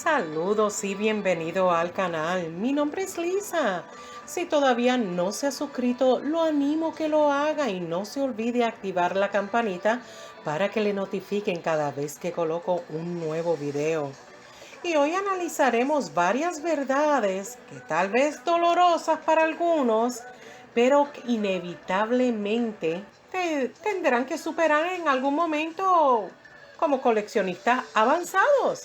Saludos y bienvenido al canal. Mi nombre es Lisa. Si todavía no se ha suscrito, lo animo que lo haga y no se olvide activar la campanita para que le notifiquen cada vez que coloco un nuevo video. Y hoy analizaremos varias verdades que tal vez dolorosas para algunos, pero que inevitablemente tendrán que superar en algún momento como coleccionistas avanzados.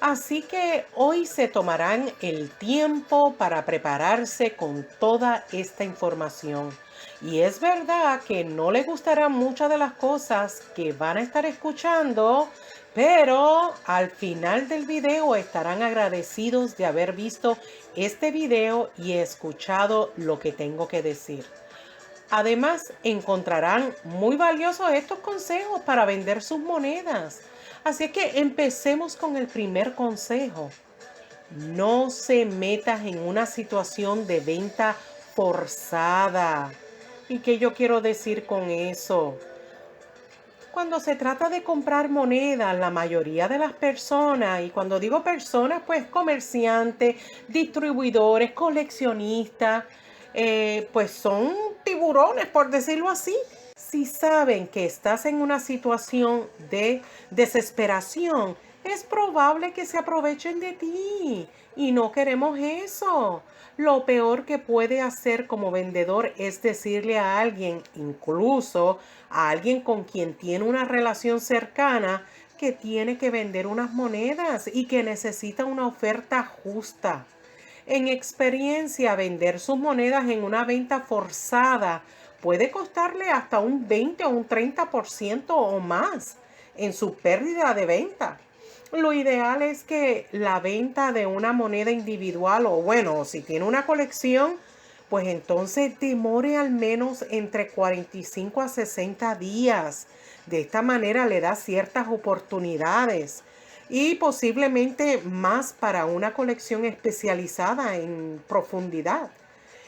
Así que hoy se tomarán el tiempo para prepararse con toda esta información. Y es verdad que no les gustarán muchas de las cosas que van a estar escuchando, pero al final del video estarán agradecidos de haber visto este video y escuchado lo que tengo que decir. Además, encontrarán muy valiosos estos consejos para vender sus monedas. Así que empecemos con el primer consejo. No se metas en una situación de venta forzada. ¿Y qué yo quiero decir con eso? Cuando se trata de comprar monedas, la mayoría de las personas, y cuando digo personas, pues comerciantes, distribuidores, coleccionistas, pues son tiburones, por decirlo así. Si saben que estás en una situación de desesperación, es probable que se aprovechen de ti y no queremos eso. Lo peor que puede hacer como vendedor es decirle a alguien, incluso a alguien con quien tiene una relación cercana, que tiene que vender unas monedas y que necesita una oferta justa. En experiencia, vender sus monedas en una venta forzada puede costarle hasta un 20 o un 30% o más en su pérdida de venta. Lo ideal es que la venta de una moneda individual, o bueno, si tiene una colección, pues entonces demore al menos entre 45 a 60 días. De esta manera le da ciertas oportunidades y posiblemente más para una colección especializada en profundidad.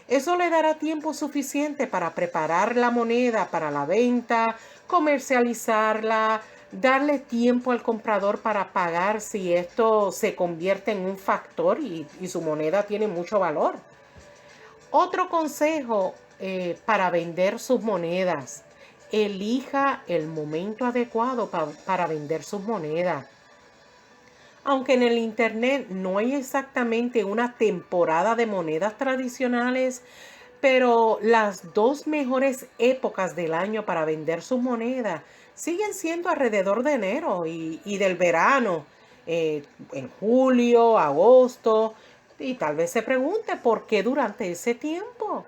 Eso le dará tiempo suficiente para preparar la moneda para la venta, comercializarla, darle tiempo al comprador para pagar si esto se convierte en un factor y su moneda tiene mucho valor. Otro consejo para vender sus monedas. Elija el momento adecuado para vender sus monedas. Aunque en el internet no hay exactamente una temporada de monedas tradicionales, pero las dos mejores épocas del año para vender sus monedas siguen siendo alrededor de enero y del verano, en julio, agosto, y tal vez se pregunte por qué durante ese tiempo.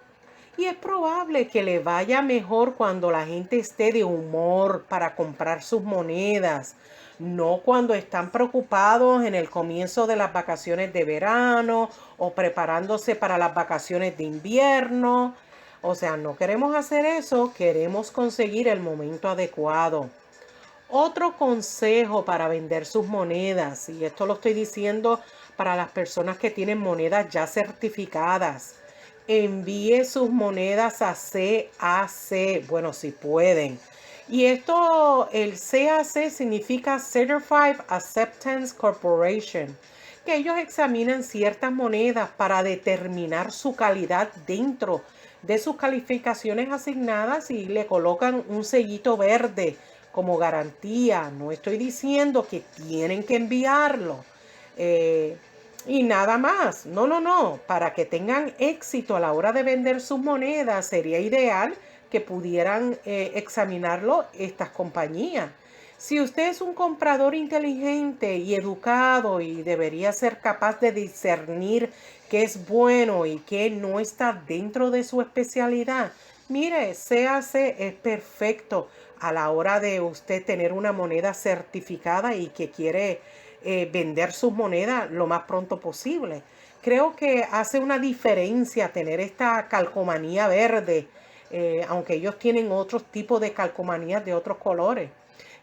Y es probable que le vaya mejor cuando la gente esté de humor para comprar sus monedas, no cuando están preocupados en el comienzo de las vacaciones de verano o preparándose para las vacaciones de invierno. O sea, no queremos hacer eso, queremos conseguir el momento adecuado. Otro consejo para vender sus monedas, y esto lo estoy diciendo para las personas que tienen monedas ya certificadas. Envíe sus monedas a CAC, bueno, si pueden. Y esto, el CAC significa Certified Acceptance Corporation, que ellos examinan ciertas monedas para determinar su calidad dentro de sus calificaciones asignadas y le colocan un sellito verde como garantía. No estoy diciendo que tienen que enviarlo. Y nada más. No, no, no. Para que tengan éxito a la hora de vender sus monedas, sería ideal que pudieran examinarlo estas compañías. Si usted es un comprador inteligente y educado y debería ser capaz de discernir qué es bueno y qué no está dentro de su especialidad, mire, CAC es perfecto a la hora de usted tener una moneda certificada y que quiere vender sus monedas lo más pronto posible. Creo que hace una diferencia tener esta calcomanía verde, aunque ellos tienen otros tipos de calcomanías de otros colores.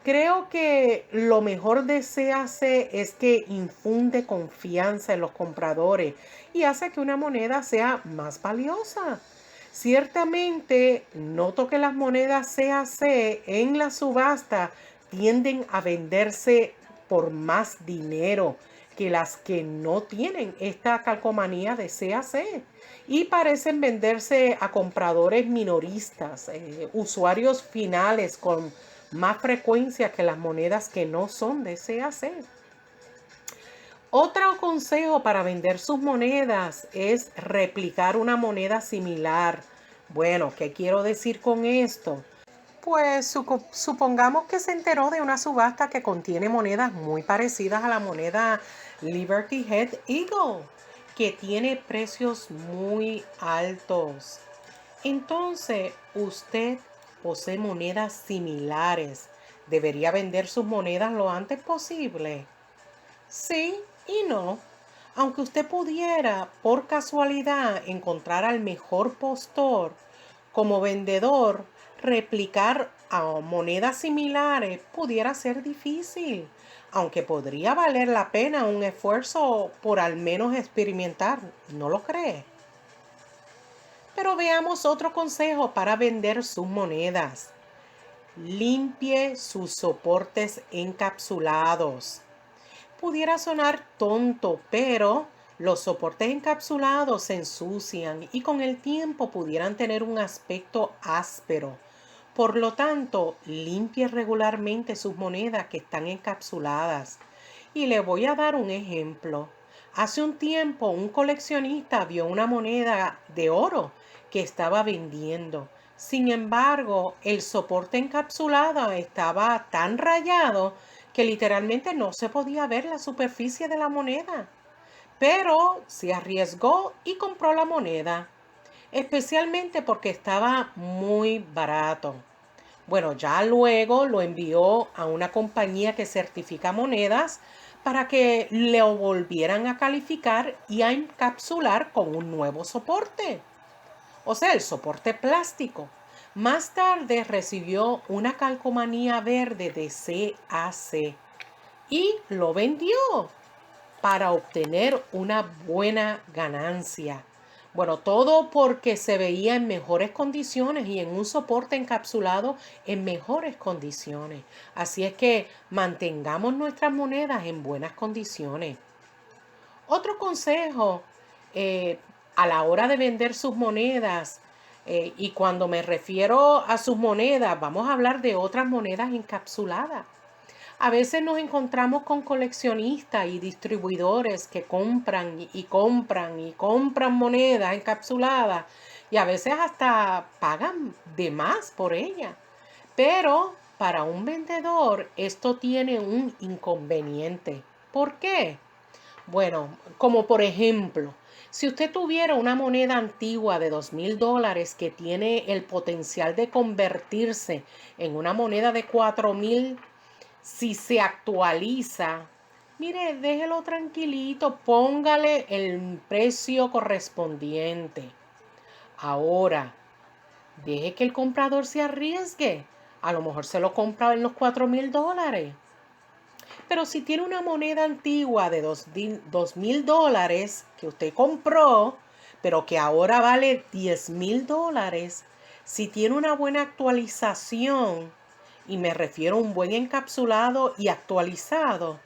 Creo que lo mejor de CAC es que infunde confianza en los compradores y hace que una moneda sea más valiosa. Ciertamente, noto que las monedas CAC en la subasta tienden a venderse por más dinero. que las que no tienen esta calcomanía de CAC y parecen venderse a compradores minoristas, usuarios finales con más frecuencia que las monedas que no son de CAC. Otro consejo para vender sus monedas es replicar una moneda similar. Bueno, ¿qué quiero decir con esto? Pues supongamos que se enteró de una subasta que contiene monedas muy parecidas a la moneda Liberty Head Eagle, que tiene precios muy altos. Entonces, usted posee monedas similares. ¿Debería vender sus monedas lo antes posible? Sí y no. Aunque usted pudiera, por casualidad, encontrar al mejor postor, como vendedor, replicar a monedas similares pudiera ser difícil, aunque podría valer la pena un esfuerzo por al menos experimentar, ¿no lo cree? Pero veamos otro consejo para vender sus monedas. Limpie sus soportes encapsulados. Pudiera sonar tonto, pero los soportes encapsulados se ensucian y con el tiempo pudieran tener un aspecto áspero. Por lo tanto, limpie regularmente sus monedas que están encapsuladas. Y le voy a dar un ejemplo. Hace un tiempo un coleccionista vio una moneda de oro que estaba vendiendo. Sin embargo, el soporte encapsulado estaba tan rayado que literalmente no se podía ver la superficie de la moneda. Pero se arriesgó y compró la moneda, especialmente porque estaba muy barato. Bueno, ya luego lo envió a una compañía que certifica monedas para que lo volvieran a calificar y a encapsular con un nuevo soporte, o sea, el soporte plástico. Más tarde recibió una calcomanía verde de CAC y lo vendió para obtener una buena ganancia. Bueno, todo porque se veía en mejores condiciones y en un soporte encapsulado en mejores condiciones. Así es que mantengamos nuestras monedas en buenas condiciones. Otro consejo eh, a la hora de vender sus monedas, y cuando me refiero a sus monedas, vamos a hablar de otras monedas encapsuladas. A veces nos encontramos con coleccionistas y distribuidores que compran y compran y compran monedas encapsuladas y a veces hasta pagan de más por ella. Pero para un vendedor esto tiene un inconveniente. ¿Por qué? Bueno, como por ejemplo, si usted tuviera una moneda antigua de $2,000 que tiene el potencial de convertirse en una moneda de 4,000, si se actualiza, mire, déjelo tranquilito, póngale el precio correspondiente. Ahora, deje que el comprador se arriesgue. A lo mejor se lo compra en los $4,000. Pero si tiene una moneda antigua de $2,000 que usted compró, pero que ahora vale $10,000, si tiene una buena actualización, y me refiero a un buen encapsulado y actualizado,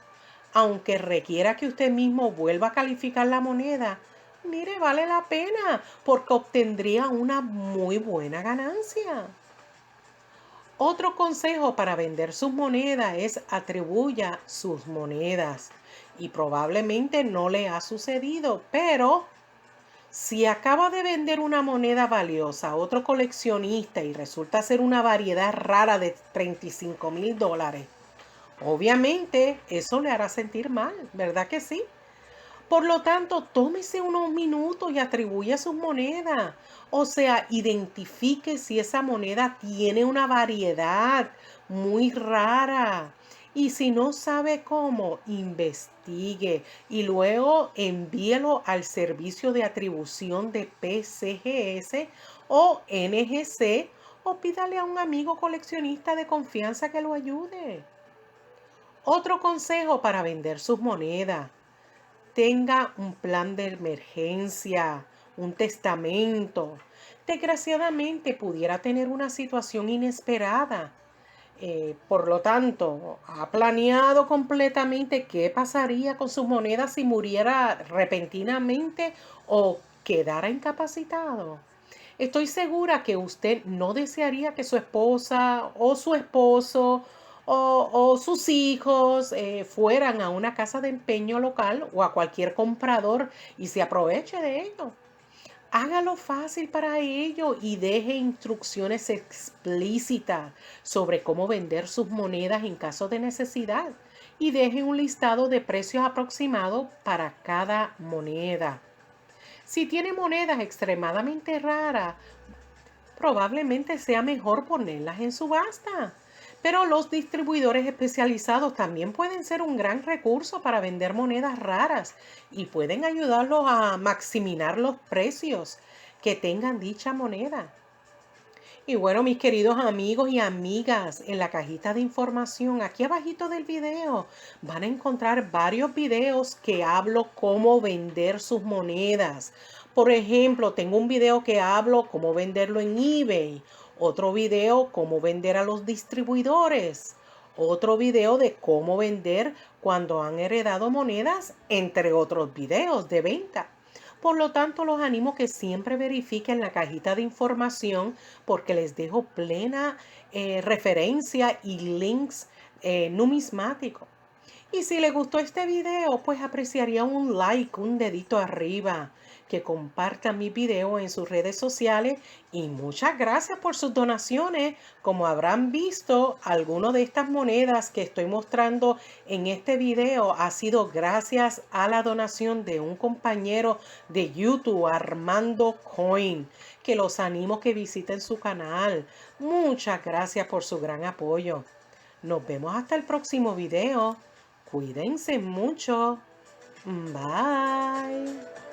aunque requiera que usted mismo vuelva a calificar la moneda, mire, vale la pena porque obtendría una muy buena ganancia. Otro consejo para vender sus monedas es atribuya sus monedas. Y probablemente no le ha sucedido, pero si acaba de vender una moneda valiosa a otro coleccionista y resulta ser una variedad rara de $35,000, obviamente eso le hará sentir mal, ¿verdad que sí? Por lo tanto, tómese unos minutos y atribuya sus monedas. O sea, identifique si esa moneda tiene una variedad muy rara. Y si no sabe cómo, investigue y luego envíelo al servicio de atribución de PCGS o NGC o pídale a un amigo coleccionista de confianza que lo ayude. Otro consejo para vender sus monedas: tenga un plan de emergencia, un testamento. Desgraciadamente pudiera tener una situación inesperada. Por lo tanto, ¿ha planeado completamente qué pasaría con sus monedas si muriera repentinamente o quedara incapacitado? Estoy segura que usted no desearía que su esposa o su esposo o sus hijos fueran a una casa de empeño local o a cualquier comprador y se aproveche de ello. Hágalo fácil para ello y deje instrucciones explícitas sobre cómo vender sus monedas en caso de necesidad. Y deje un listado de precios aproximados para cada moneda. Si tiene monedas extremadamente raras, probablemente sea mejor ponerlas en subasta. Pero los distribuidores especializados también pueden ser un gran recurso para vender monedas raras y pueden ayudarlos a maximizar los precios que tengan dicha moneda. Y bueno, mis queridos amigos y amigas, en la cajita de información, aquí abajito del video, van a encontrar varios videos que hablo cómo vender sus monedas. Por ejemplo, tengo un video que hablo cómo venderlo en eBay, otro video cómo vender a los distribuidores, otro video de cómo vender cuando han heredado monedas, entre otros videos de venta. Por lo tanto, los animo que siempre verifiquen la cajita de información porque les dejo plena referencia y links numismáticos. Y si les gustó este video, pues apreciaría un like, un dedito arriba, que compartan mi video en sus redes sociales y muchas gracias por sus donaciones. Como habrán visto, algunas de estas monedas que estoy mostrando en este video ha sido gracias a la donación de un compañero de YouTube, Armando Coin, que los animo que visiten su canal. Muchas gracias por su gran apoyo. Nos vemos hasta el próximo video. Cuídense mucho. Bye.